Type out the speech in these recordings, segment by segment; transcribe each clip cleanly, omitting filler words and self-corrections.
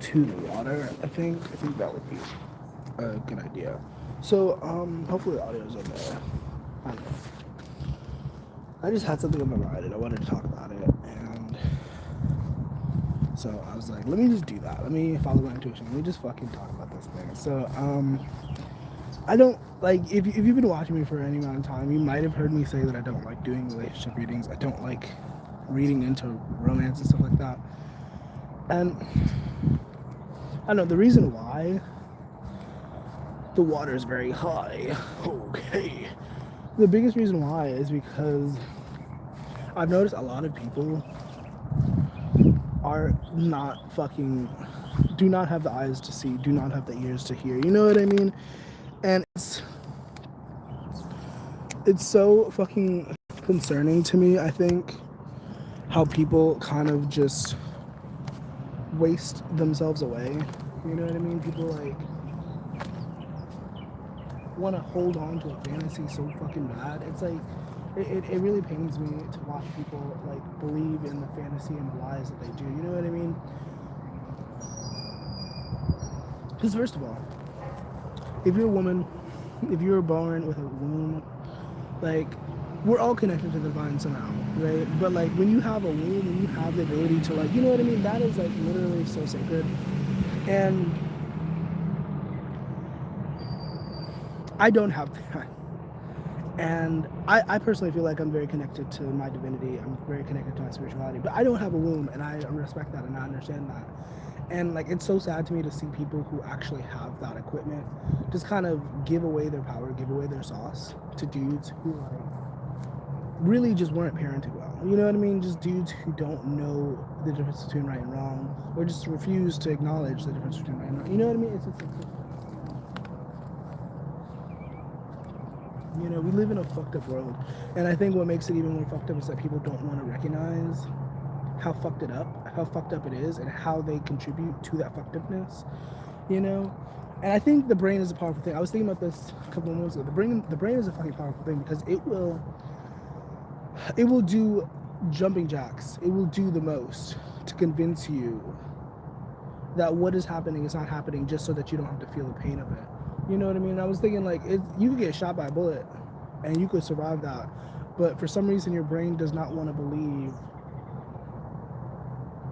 to the water. I think that would be a good idea. So hopefully the audio is okay. I don't know. I just had something on my mind and I wanted to talk about it, and so I was like, let me just do that. Let me follow my intuition. Let me just fucking talk about this thing. So I don't like if you've been watching me for any amount of time, you might have heard me say that I don't like doing relationship readings. I don't like reading into romance and stuff like that. And I don't know the reason why. The water is very high. Okay. The biggest reason why is because I've noticed a lot of people are not fucking, do not have the eyes to see, do not have the ears to hear. You know what I mean? And it's so fucking concerning to me, I think, how people kind of just waste themselves away. You know what I mean? People like want to hold on to a fantasy so fucking bad. It's like it really pains me to watch people like believe in the fantasy and the lies that they do. You know what I mean? Because first of all, if you're a woman, if you were born with a womb, like we're all connected to the divine somehow, right? But like when you have a womb and you have the ability to like, you know what I mean? That is like literally so sacred. And I don't have that. And I personally feel like I'm very connected to my divinity. I'm very connected to my spirituality. But I don't have a womb, and I respect that and I understand that. And like it's so sad to me to see people who actually have that equipment just kind of give away their power, give away their sauce to dudes who like really just weren't parented well. You know what I mean? Just dudes who don't know the difference between right and wrong, or just refuse to acknowledge the difference between right and wrong. You know what I mean? It's you know, we live in a fucked up world. And I think what makes it even more fucked up is that people don't want to recognize how fucked up it is, and how they contribute to that fucked upness, you know? And I think the brain is a powerful thing. I was thinking about this a couple of moments ago. The brain is a fucking powerful thing because it will do jumping jacks. It will do the most to convince you that what is happening is not happening just so that you don't have to feel the pain of it. You know what I mean? I was thinking like you could get shot by a bullet and you could survive that, but for some reason your brain does not want to believe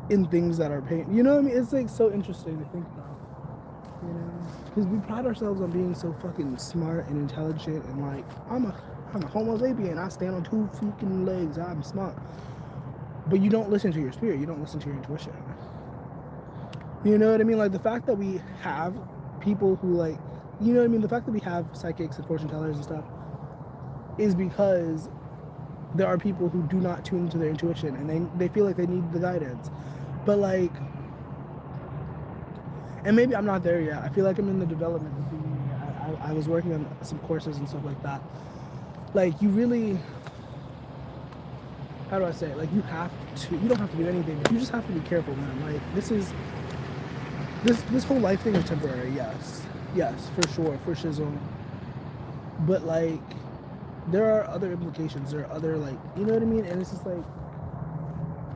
in things that are pain. You know what I mean? It's like so interesting to think about. You know, because we pride ourselves on being so fucking smart and intelligent and like I'm a Homo sapien. I stand on 2 fucking legs. I'm smart. But you don't listen to your spirit. You don't listen to your intuition. You know what I mean? Like the fact that we have people who like, you know what I mean? The fact that we have psychics and fortune tellers and stuff is because there are people who do not tune into their intuition and they feel like they need the guidance. But like, and maybe I'm not there yet. I feel like I'm in the development. I was working on some courses and stuff like that. Like you really, how do I say it? Like you don't have to do anything, but you just have to be careful, man. Like this whole life thing is temporary, yes, for sure, for shizzle. But like, there are other implications. There are other like, you know what I mean? And it's just like,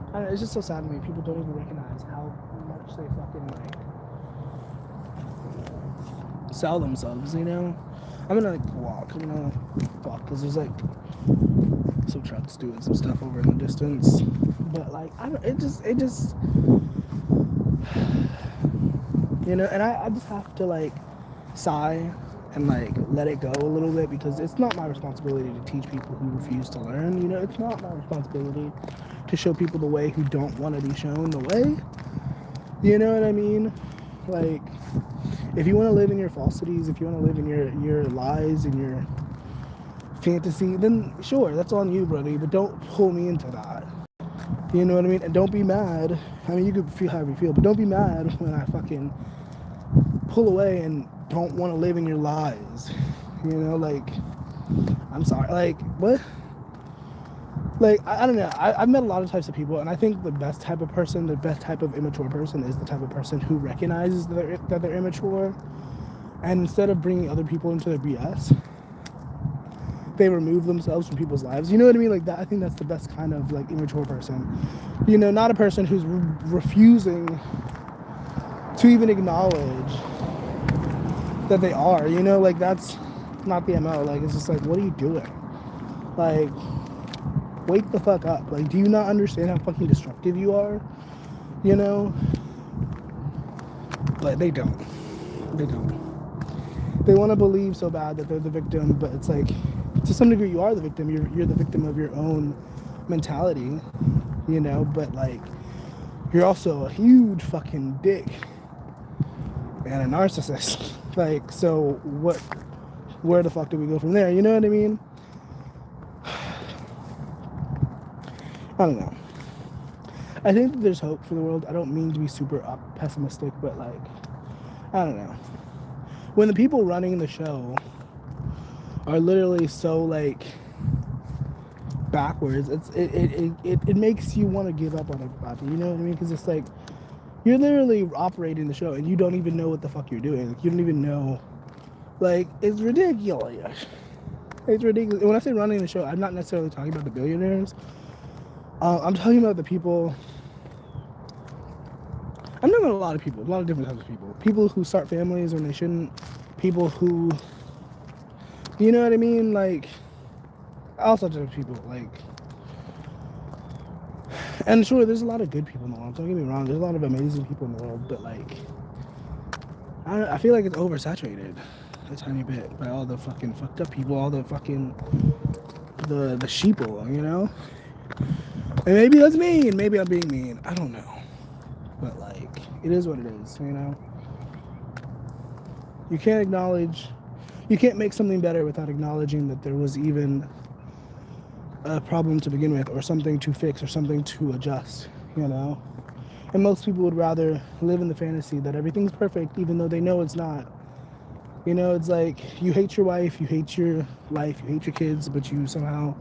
I don't know, it's just so sad to me. People don't even recognize how much they fucking like sell themselves. You know? I'm gonna like walk. I'm gonna walk because there's like some trucks doing some stuff over in the distance. But like, I don't. It just. You know, and I just have to like sigh and like let it go a little bit because it's not my responsibility to teach people who refuse to learn. You know, it's not my responsibility to show people the way who don't want to be shown the way. You know what I mean? Like, if you want to live in your falsities, if you want to live in your lies and your fantasy, then sure, that's on you, brother. But don't pull me into that. You know what I mean? And don't be mad. I mean, you can feel however you feel, but don't be mad when I fucking pull away and don't want to live in your lies. You know, like, I'm sorry. Like, what? Like, I don't know. I've met a lot of types of people, and I think the best type of person, the best type of immature person is the type of person who recognizes that they're immature, and instead of bringing other people into their BS, they remove themselves from people's lives. You know what I mean? Like that. I think that's the best kind of like immature person. You know, not a person who's refusing to even acknowledge that they are, you know, like that's not the MO. Like it's just like, what are you doing? Like, wake the fuck up. Like, do you not understand how fucking destructive you are? You know? Like, they don't. They don't. They want to believe so bad that they're the victim, but it's like, to some degree, you are the victim. You're the victim of your own mentality, you know? But, like, you're also a huge fucking dick and a narcissist. Like, so where the fuck do we go from there? You know what I mean? I don't know. I think that there's hope for the world. I don't mean to be super pessimistic, but like, I don't know. When the people running the show are literally so like backwards, it makes you want to give up on everybody. You know what I mean? Because it's like you're literally operating the show and you don't even know what the fuck you're doing. Like, you don't even know. Like, it's ridiculous. It's ridiculous. And when I say running the show, I'm not necessarily talking about the billionaires. I'm talking about the people. I'm talking about a lot of people, a lot of different types of people. People who start families when they shouldn't. People who, you know what I mean? Like, all sorts of people. Like, and sure, there's a lot of good people in the world. Don't get me wrong. There's a lot of amazing people in the world, but like, I feel like it's oversaturated a tiny bit by all the fucking fucked up people, all the fucking the sheeple, you know. And maybe that's me, and maybe I'm being mean. I don't know. But, like, it is what it is, you know? You can't acknowledge... You can't make something better without acknowledging that there was even a problem to begin with, or something to fix, or something to adjust, you know? And most people would rather live in the fantasy that everything's perfect, even though they know it's not. You know, it's like, you hate your wife, you hate your life, you hate your kids, but you somehow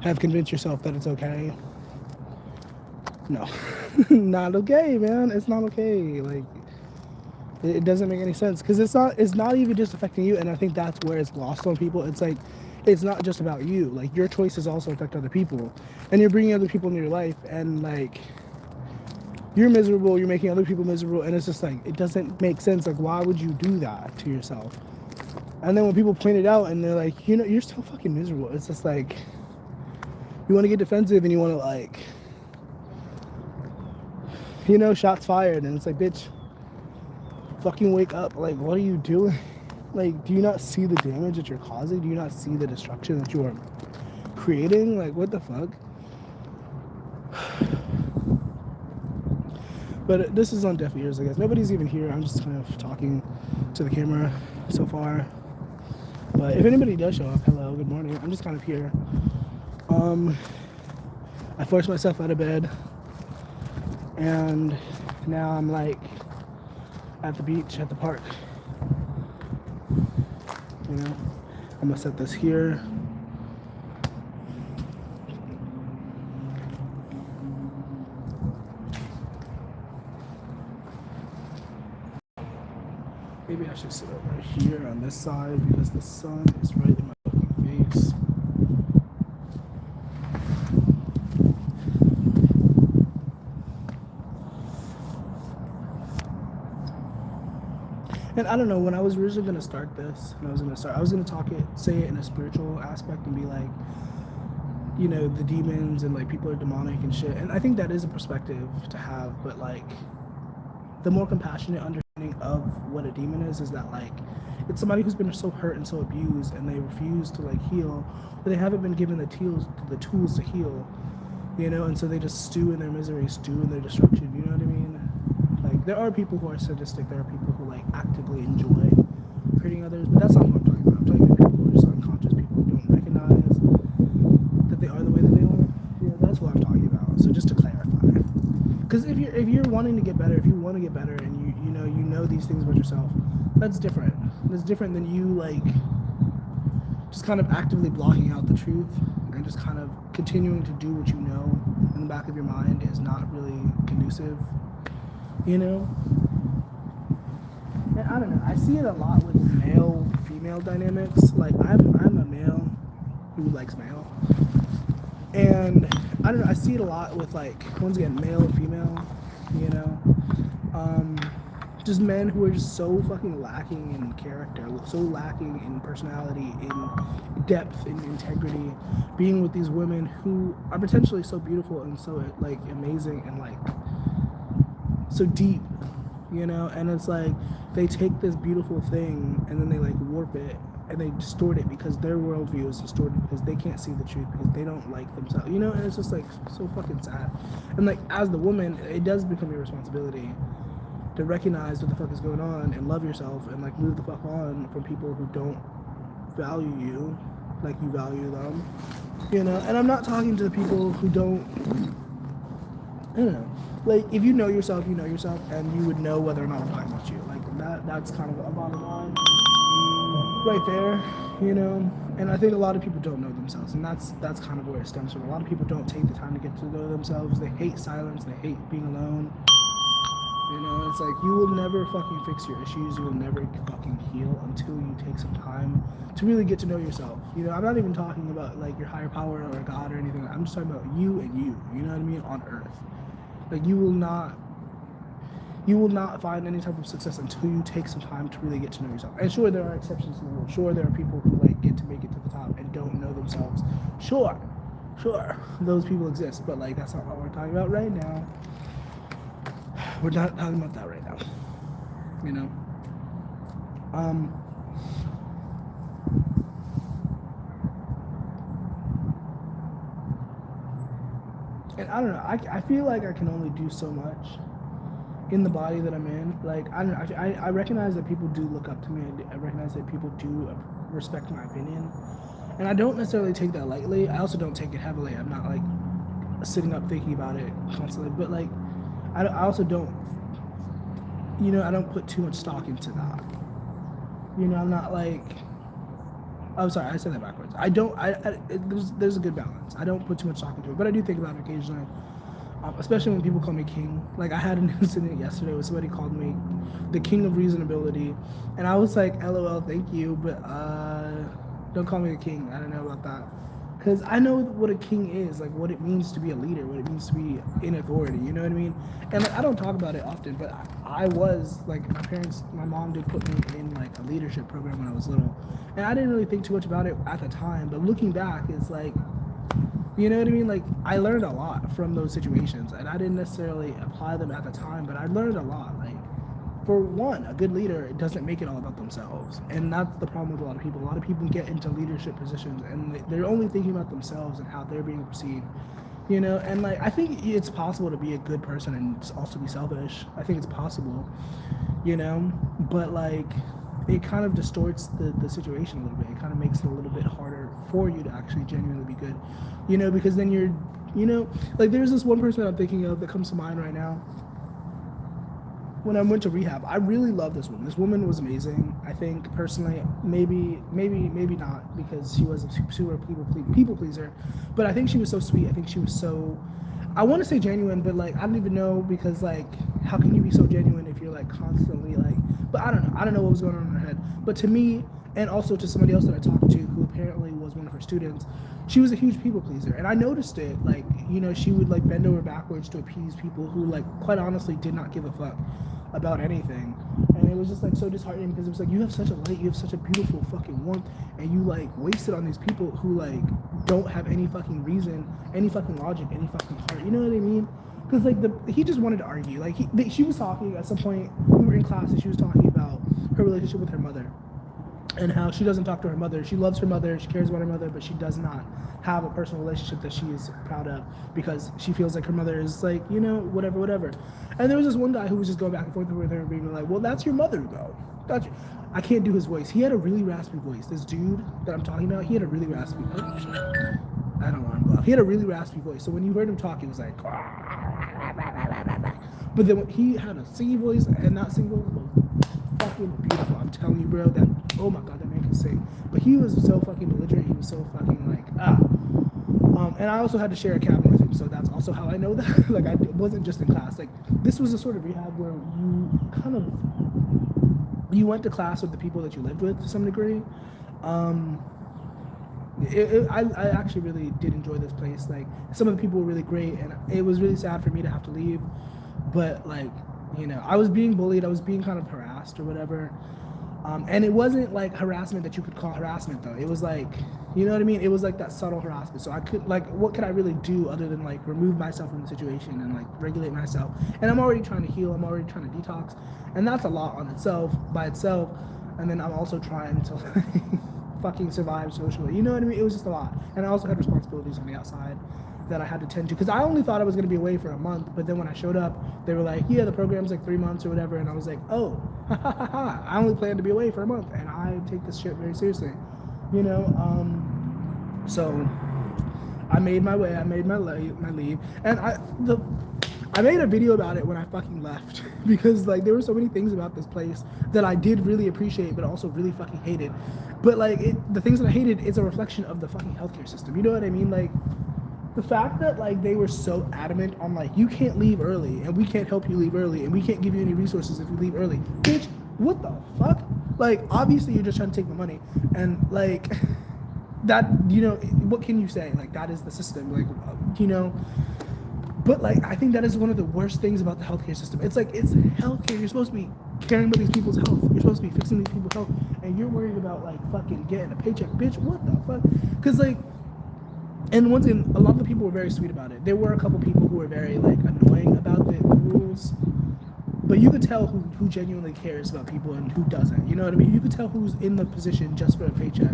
have convinced yourself that it's okay. No, not okay, man. It's not okay. Like, it doesn't make any sense because it's not even just affecting you. And I think that's where it's lost on people. It's like, it's not just about you. Like, your choices also affect other people, and you're bringing other people into your life, and like, you're miserable. You're making other people miserable, and it's just like, it doesn't make sense. Like, why would you do that to yourself? And then when people point it out and they're like, you know, you're still fucking miserable. It's just like, you want to get defensive and you want to like, you know, shots fired, and it's like, bitch, fucking wake up. Like, what are you doing? Like, do you not see the damage that you're causing? Do you not see the destruction that you are creating? Like, what the fuck? But this is on deaf ears, I guess. Nobody's even here. I'm just kind of talking to the camera so far. But if anybody does show up, hello, good morning. I'm just kind of here. I forced myself out of bed. And now I'm like at the beach, at the park. You know, I'm gonna set this here. Maybe I should sit over here on this side because the sun is right in my fucking face. And I don't know, when I was originally going to start this, I was going to say it in a spiritual aspect and be like, you know, the demons and like people are demonic and shit. And I think that is a perspective to have, but like the more compassionate understanding of what a demon is that like, it's somebody who's been so hurt and so abused and they refuse to like heal, or they haven't been given the tools to heal, you know, and so they just stew in their misery, stew in their destruction, you know what I mean? Like, there are people who are sadistic, there are people who like actively enjoy hurting others, but that's not what I'm talking about. I'm talking about people who are just unconscious, people who don't recognize that they are the way that they are. Yeah, that's what I'm talking about. So just to clarify, because if you're wanting to get better, if you want to get better, and you know these things about yourself, that's different. That's different than you like just kind of actively blocking out the truth and just kind of continuing to do what you know in the back of your mind is not really conducive. You know? And I don't know. I see it a lot with male-female dynamics. Like, I'm a male who likes male. And, I don't know, I see it a lot with, like, once again, male and female, you know? just men who are just so fucking lacking in character, so lacking in personality, in depth, in integrity, being with these women who are potentially so beautiful and so like amazing and like so deep, you know. And it's like they take this beautiful thing and then they like warp it and they distort it because their worldview is distorted because they can't see the truth because they don't like themselves, you know. And it's just like so fucking sad. And like as the woman, it does become your responsibility to recognize what the fuck is going on and love yourself and like move the fuck on from people who don't value you like you value them, you know. And I'm not talking to the people who don't, I don't know, like if you know yourself, you know yourself, and you would know whether or not I'm talking about you. Like that's kind of a bottom line right there, you know. And I think a lot of people don't know themselves, and that's kind of where it stems from. A lot of people don't take the time to get to know themselves. They hate silence, they hate being alone. You know, it's like you will never fucking fix your issues. You will never fucking heal until you take some time to really get to know yourself. You know, I'm not even talking about like your higher power or God or anything. I'm just talking about you and you. You know what I mean? On Earth, like you will not find any type of success until you take some time to really get to know yourself. And sure, there are exceptions to the rule. Sure, there are people who like get to make it to the top and don't know themselves. Sure, those people exist. But like that's not what we're talking about right now. We're not talking about that right now, you know. And I don't know. I feel like I can only do so much in the body that I'm in. Like I don't know. I recognize that people do look up to me. I recognize that people do respect my opinion, and I don't necessarily take that lightly. I also don't take it heavily. I'm not like sitting up thinking about it constantly, but like. I also don't, you know, I don't put too much stock into that. You know, I'm not like, I'm sorry, I said that backwards. I don't, there's a good balance. I don't put too much stock into it, but I do think about it occasionally, especially when people call me king. Like I had an incident yesterday where somebody called me the king of reasonability, and I was like, LOL, thank you, but don't call me a king. I don't know about that. Because I know what a king is, like what it means to be a leader, what it means to be in authority, you know what I mean? And like, I don't talk about it often, but I was, like, my mom did put me in like a leadership program when I was little. And I didn't really think too much about it at the time, but looking back, it's like, you know what I mean? Like, I learned a lot from those situations, and I didn't necessarily apply them at the time, but I learned a lot. Like, for one, a good leader, it doesn't make it all about themselves. And that's the problem with a lot of people. A lot of people get into leadership positions and they're only thinking about themselves and how they're being perceived, you know? And like, I think it's possible to be a good person and also be selfish. I think it's possible, you know? But like, it kind of distorts the situation a little bit. It kind of makes it a little bit harder for you to actually genuinely be good, you know? Because then you're, you know, like there's this one person I'm thinking of that comes to mind right now. When I went to rehab, I really loved this woman. This woman was amazing. I think personally, maybe not, because she was a super people pleaser, but I think she was so sweet. I think she was so, I want to say genuine, but like I don't even know, because like how can you be so genuine if you're like constantly like, but I don't know what was going on in her head. But to me, and also to somebody else that I talked to who apparently was one of her students, she was a huge people pleaser. And I noticed it, like, you know, she would like bend over backwards to appease people who like quite honestly did not give a fuck about anything. And it was just like so disheartening, because it was like, you have such a light, you have such a beautiful fucking warmth, and you like waste it on these people who like don't have any fucking reason, any fucking logic, any fucking heart, you know what I mean? Because like he just wanted to argue. Like she was talking at some point, we were in class and she was talking about her relationship with her mother and how she doesn't talk to her mother. She loves her mother, she cares about her mother, but she does not have a personal relationship that she is proud of, because she feels like her mother is like, you know, whatever. And there was this one guy who was just going back and forth with her and being like, well, that's your mother though. I can't do his voice. He had a really raspy voice. This dude that I'm talking about, he had a really raspy voice. I don't want him to laugh. He had a really raspy voice. So when you heard him talk, he was like, but then he had a singing voice, and that singing voice was fucking beautiful. I'm telling you, bro, that, oh my God, that man can sing. But he was so fucking belligerent. He was so fucking like, and I also had to share a cabin with him, so that's also how I know that. Like, it wasn't just in class. Like, this was a sort of rehab where you went to class with the people that you lived with to some degree. I actually really did enjoy this place. Like, some of the people were really great, and it was really sad for me to have to leave. But like, You know, I was being bullied, I was being kind of harassed or whatever. And it wasn't like harassment that you could call harassment though. It was like, you know what I mean? It was like that subtle harassment. So I could like, what could I really do other than like remove myself from the situation and like regulate myself? And I'm already trying to heal. I'm already trying to detox, and that's a lot on itself by itself. And then I'm also trying to like, fucking survive socially. You know what I mean? It was just a lot, and I also had responsibilities on the outside that I had to tend to, because I only thought I was going to be away for a month, but then when I showed up, they were like, yeah, the program's like 3 months or whatever, and I was like, oh, ha ha ha ha, I only planned to be away for a month, and I take this shit very seriously, you know. So I made my way, I made my leave, and I made a video about it when I fucking left because like there were so many things about this place that I did really appreciate, but also really fucking hated. But like the things that I hated is a reflection of the fucking healthcare system. You know what I mean? Like the fact that like they were so adamant on like you can't leave early and we can't help you leave early and we can't give you any resources if you leave early. Bitch, what the fuck? Like obviously you're just trying to take my money, and like that, you know, what can you say? Like that is the system, like, you know. But like I think that is one of the worst things about the healthcare system. It's like it's healthcare. You're supposed to be caring about these people's health. You're supposed to be fixing these people's health, and you're worried about like fucking getting a paycheck, bitch. What the fuck? Because like, and once again, a lot of the people were very sweet about it. There were a couple people who were very like annoying about the rules, but you could tell who genuinely cares about people and who doesn't. You know what I mean? You could tell who's in the position just for a paycheck,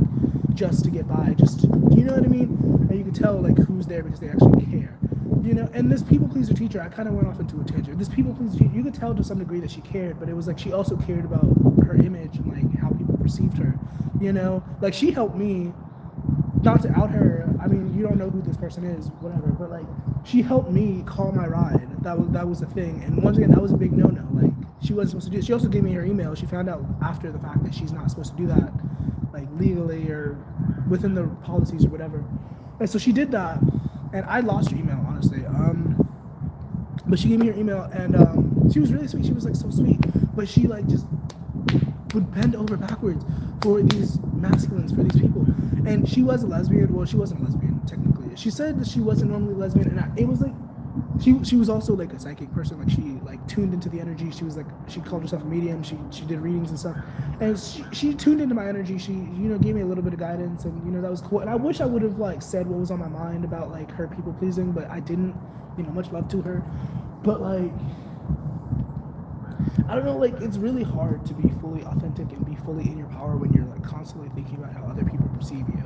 just to get by, just to, you know what I mean? And you could tell like who's there because they actually care. You know, and this people pleaser teacher, I kind of went off into a tangent. This people pleaser teacher, you could tell to some degree that she cared, but it was like she also cared about her image and like how people perceived her. You know, like she helped me, not to out her. I mean, you don't know who this person is, whatever, but like she helped me call my ride. That was the thing. And once again, that was a big no-no. Like she wasn't supposed to do it. She also gave me her email. She found out after the fact that she's not supposed to do that, like legally or within the policies or whatever. And so she did that. And I lost her email, honestly. But she gave me her email, and she was really sweet. She was like so sweet, but she like just would bend over backwards for these masculines, for these people. And she was a lesbian. Well, she wasn't a lesbian technically. She said that she wasn't normally lesbian, and it was like she was also like a psychic person. Like she like tuned into the energy. She was like, she called herself a medium. She did readings and stuff, and she tuned into my energy. She, you know, gave me a little bit of guidance, and you know, that was cool. And I wish I would have like said what was on my mind about like her people pleasing, but I didn't. You know, much love to her, but like I don't know, like it's really hard to be fully authentic and be fully in your power when you're like constantly thinking about how other people perceive you.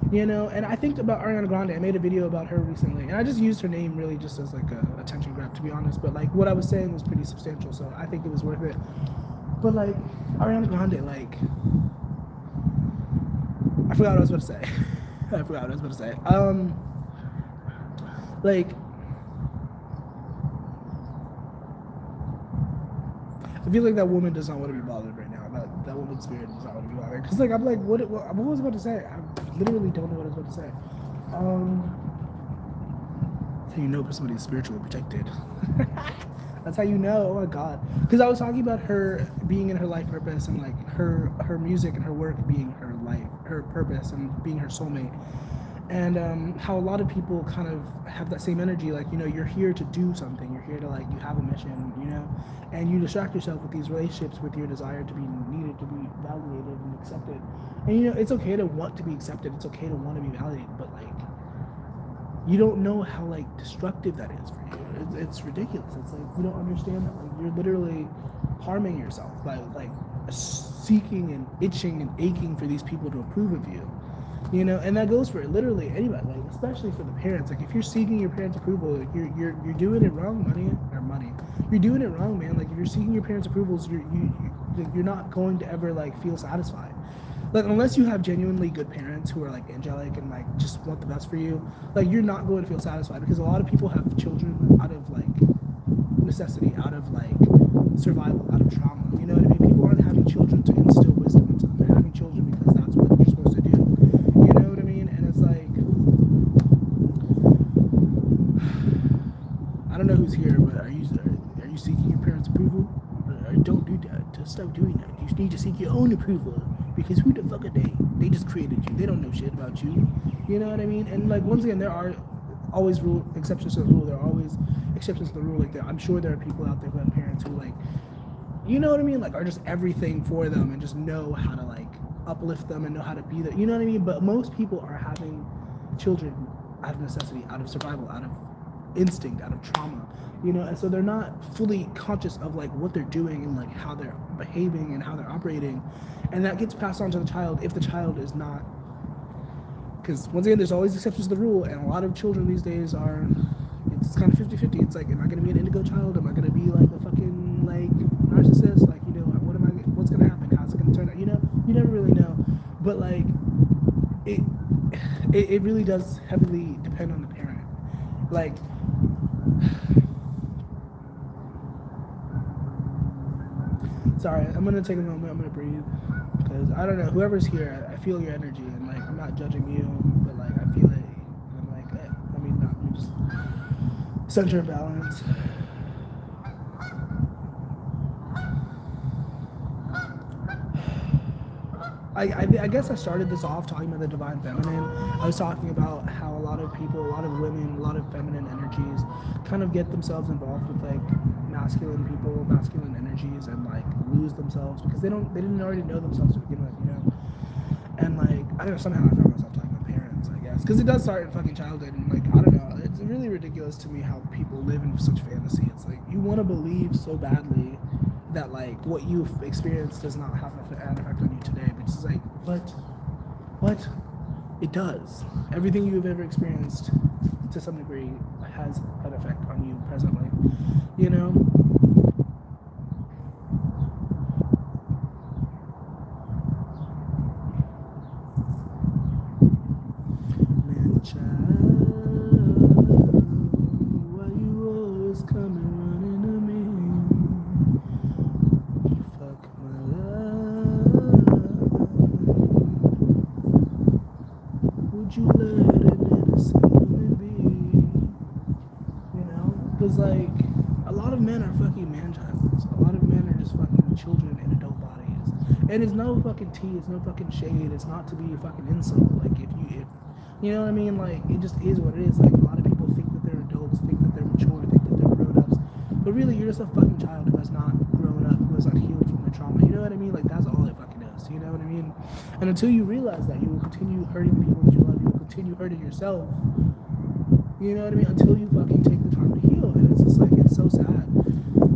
You know, and I think about Ariana Grande. I made a video about her recently, and I just used her name really just as like a attention grab, to be honest. But like what I was saying was pretty substantial, so I think it was worth it. But like Ariana Grande, like I forgot what I was about to say. Like I feel like that woman does not want to be bothered right now. That woman's spirit does not want to be bothered. Because like I'm like, what was I about to say? I literally don't know what I was about to say. That's how you know somebody's spiritually protected. That's how you know. Oh my god. Because I was talking about her being in her life purpose, and like her music and her work being her life, her purpose, and being her soulmate. And how a lot of people kind of have that same energy, like, you know, you're here to do something, you're here to like, you have a mission, you know, and you distract yourself with these relationships with your desire to be needed, to be validated and accepted. And you know, it's okay to want to be accepted, it's okay to want to be validated, but like you don't know how like destructive that is for you. It's ridiculous. It's like you don't understand that like you're literally harming yourself by like seeking and itching and aching for these people to approve of you. You know, and that goes for literally anybody, like especially for the parents. Like if you're seeking your parents' approval, like, you're doing it wrong, money. You're doing it wrong, man. Like if you're seeking your parents' approvals, you're not going to ever like feel satisfied. Like unless you have genuinely good parents who are like angelic and like just want the best for you, like you're not going to feel satisfied, because a lot of people have children out of like necessity, out of like survival, out of trauma. You know what I mean? People aren't having children to instill wisdom into them. They're having children because that's what you're supposed to do. You know what I mean? And it's like, I don't know who's here, but are you seeking your parents' approval? Don't do that. Just stop doing that. You need to seek your own approval, because who the fuck are they? They just created you. They don't know shit about you. You know what I mean? And like once again, there are always exceptions to the rule. There are always exceptions to the rule. Like I'm sure there are people out there who have parents parents who like, you know what I mean, like are just everything for them and just know how to like uplift them and know how to be there, you know what I mean. But most people are having children out of necessity, out of survival, out of instinct, out of trauma, you know, and so they're not fully conscious of like what they're doing and like how they're behaving and how they're operating, and that gets passed on to the child if the child is not, because once again there's always exceptions to the rule, and a lot of children these days are, it's kind of 50-50. It's like, am I going to be an indigo child? Am I going to be like a fucking like narcissist? Like, you know, what's going to happen? How's it going to turn out? You know, you never really know. But like, it really does heavily depend on the parent. Like, sorry, I'm going to take a moment. I'm going to breathe. Because I don't know, whoever's here, I feel your energy. And like, I'm not judging you, but like, I feel it. And I'm like, let me just center and balance. I guess I started this off talking about the divine feminine. I was talking about how a lot of people, a lot of women, a lot of feminine energies kind of get themselves involved with like masculine people, masculine energies, and like lose themselves because they didn't already know themselves to begin with, you know. And like, I don't know, somehow I found myself talking about parents, I guess, because it does start in fucking childhood, and like, I don't know, it's really ridiculous to me how people live in such fantasy. It's like, you want to believe so badly that like what you've experienced does not have an effect on you today, but it's like, what? It does. Everything you've ever experienced to some degree has an effect on you presently, you know? Man, child, why you always coming running to me? You fuck my life. Would you let an innocent human be? You know? Because like, a lot of men are fucking man-childs. A lot of men are just fucking children in adult bodies. And it's no fucking tea, it's no fucking shade, it's not to be a fucking insult. Like, if you know what I mean? Like, it just is what it is. Like, a lot of people think that they're adults, think that they're mature, think that they're grown-ups. But really, you're just a fucking child who has not grown up, who has not healed from their trauma. You know what I mean? Like, that's all it fucking is. You know what I mean? And until you realize that, you will continue hurting the people that you love. You will continue hurting yourself. You know what I mean? Until you fucking take the time to heal. And it's just like, it's so sad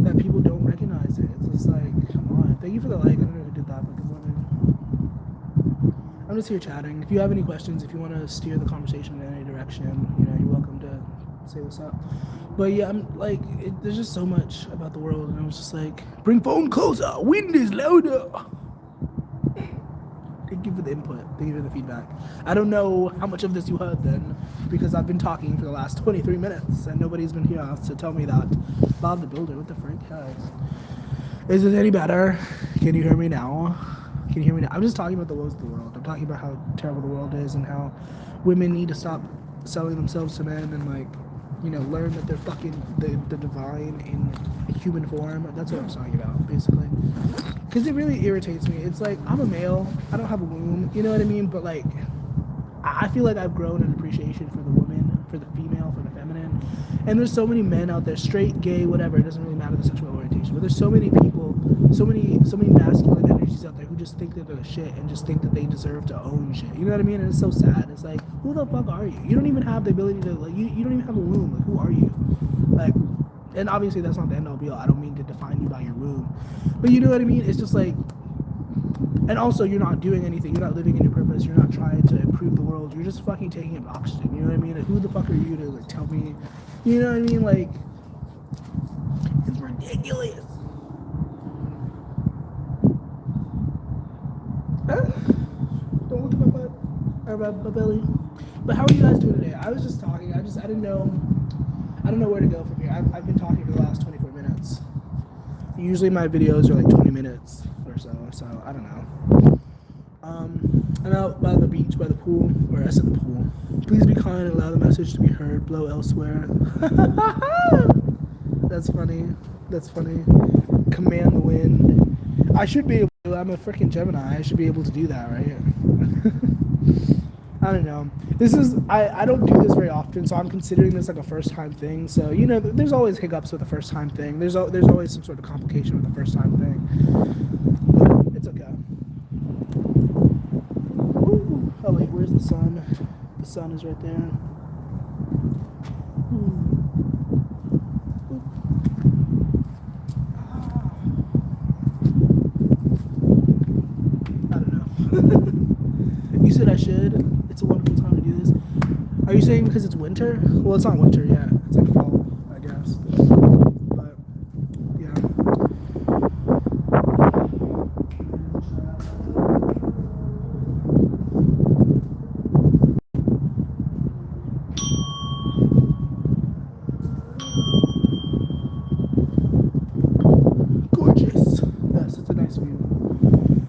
that people don't recognize it. It's just like, come on. Thank you for the like. I don't know who did that, but good morning. I'm just here chatting. If you have any questions, if you want to steer the conversation in any direction, you know, you're welcome to say what's up. But yeah, I'm like, there's just so much about the world, and I was just like, bring phone closer, wind is louder. Thank you for the input. Thank you for the feedback. I don't know how much of this you heard then, because I've been talking for the last 23 minutes, and nobody's been here to tell me that. Bob the Builder, what the frick? Is it any better? Can you hear me now? Can you hear me now? I'm just talking about the woes of the world. I'm talking about how terrible the world is and how women need to stop selling themselves to men and, like, you know, learn that they're fucking the divine in human form. That's what I'm talking about, basically. Because it really irritates me. It's like, I'm a male. I don't have a womb. You know what I mean? But, like, I feel like I've grown an appreciation for the woman, for the female, for the feminine. And there's so many men out there, straight, gay, whatever. It doesn't really matter the sexual orientation. But there's so many people, so many masculine energies out there who just think that they're the shit and just think that they deserve to own shit. You know what I mean? And it's so sad. It's like, who the fuck are you? You don't even have the ability to, like, you don't even have a womb. Like, who are you? Like, and obviously that's not the end all be all. I don't mean to define you by your womb. But you know what I mean? It's just like, and also you're not doing anything. You're not living in your purpose. You're not trying to improve the world. You're just fucking taking up oxygen. You know what I mean? Like, who the fuck are you to, like, tell me? You know what I mean? Like, it's ridiculous. Don't look at my butt or my belly. But how are you guys doing today? I was just talking. I didn't know where to go from here. I've been talking for the last 24 minutes. Usually my videos are like 20 minutes or so I don't know. I'm out by the beach, by the pool, or I said the pool. Please be kind and allow the message to be heard. Blow elsewhere. That's funny. Command the wind. I should be able to. I'm a freaking Gemini. I should be able to do that, right? I don't know. This is I don't do this very often, so I'm considering this like a first time thing. So you know, there's always hiccups with a first time thing. There's always some sort of complication with a first time thing. But it's okay. Ooh. Oh wait, where's the sun? The sun is right there. I don't know. You said I should. It's a wonderful time to do this. Are you saying because it's winter? Well, it's not winter yet. It's like fall, I guess. But yeah. Gorgeous. Yes, it's a nice view.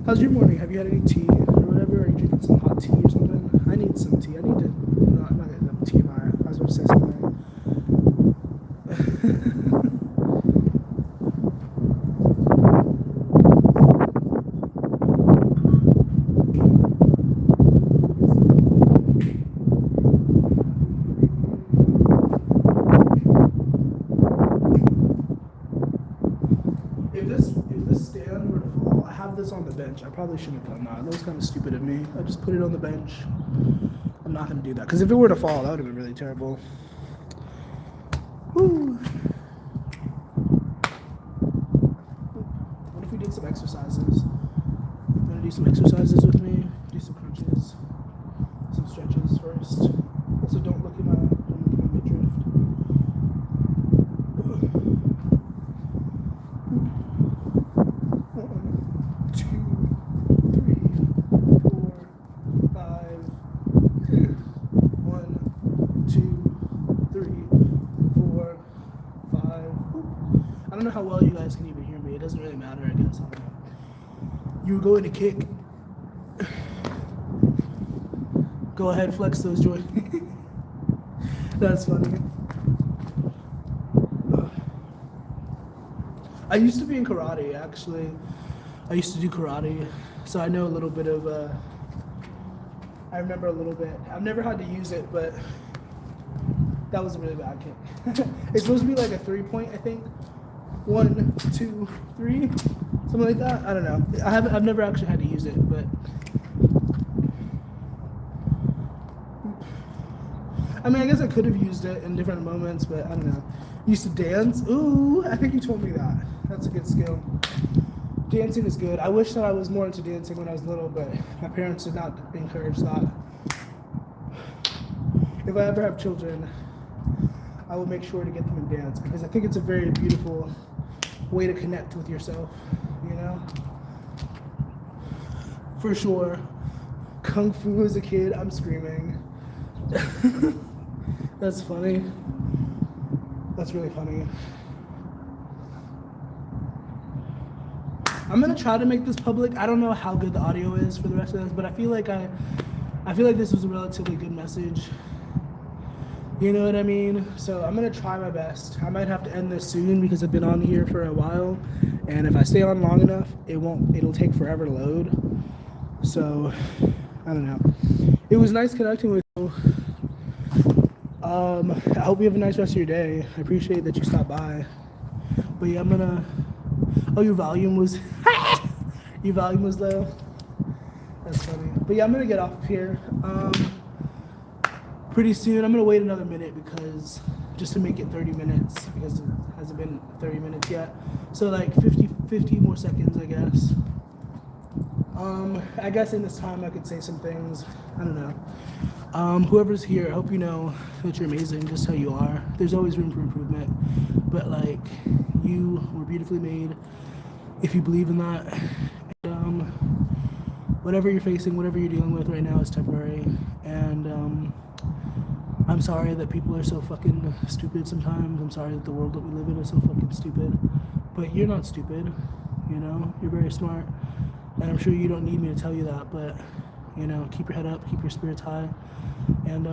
How's your morning? Have you had any tea or whatever? Are you drinking some hot tea or something? I need some tea. I need to. No, I'm not getting enough TMI. I was about to say something. If this stand were to fall, I have this on the bench. I probably shouldn't have done that. That was kind of stupid of me. I just put it on the bench. I'm not gonna do that because if it were to fall, that would have been really terrible. Woo. What if we did some exercises? You wanna do some exercises with me? Do some crunches, some stretches first. Also, don't look at my midriff. I don't know how well you guys can even hear me. It doesn't really matter, I guess. You were going to kick. Go ahead, flex those joints. That's funny. I used to be in karate, actually. I used to do karate, so I know a little bit of. I remember a little bit. I've never had to use it, but that was a really bad kick. It's supposed to be like a 3-point, I think. 1, 2, 3, something like that. I don't know. I've never actually had to use it, but I mean, I guess I could have used it in different moments, but I don't know. Used to dance. Ooh, I think you told me that. That's a good skill. Dancing is good. I wish that I was more into dancing when I was little, but my parents did not encourage that. If I ever have children, I will make sure to get them in dance because I think it's a very beautiful way to connect with yourself, you know? For sure. Kung Fu as a kid, I'm screaming. That's funny. That's really funny. I'm gonna try to make this public. I don't know how good the audio is for the rest of this, but I feel like this was a relatively good message. You know what I mean? So I'm gonna try my best. I might have to end this soon because I've been on here for a while, and if I stay on long enough, it'll take forever to load. So I don't know. It was nice connecting with you. I hope you have a nice rest of your day. I appreciate that you stopped by. But yeah, I'm gonna. Oh, your volume was low. That's funny. But yeah, I'm gonna get off here. Pretty soon. I'm gonna wait another minute because just to make it 30 minutes because it hasn't been 30 minutes yet. So like 50 more seconds, I guess. I guess in this time I could say some things. I don't know. Whoever's here, I hope you know that you're amazing just how you are. There's always room for improvement, but like you were beautifully made. If you believe in that, and, whatever you're facing, whatever you're dealing with right now is temporary, and I'm sorry that people are so fucking stupid sometimes. I'm sorry that the world that we live in is so fucking stupid. But you're not stupid, you know? You're very smart. And I'm sure you don't need me to tell you that, but, you know, keep your head up, keep your spirits high. And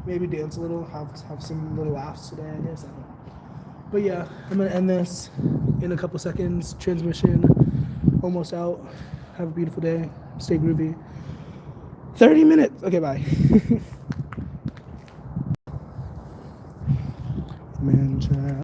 maybe dance a little, have some little laughs today, I guess. I don't know. But yeah, I'm going to end this in a couple seconds. Transmission almost out. Have a beautiful day. Stay groovy. 30 minutes. Okay, bye. Man.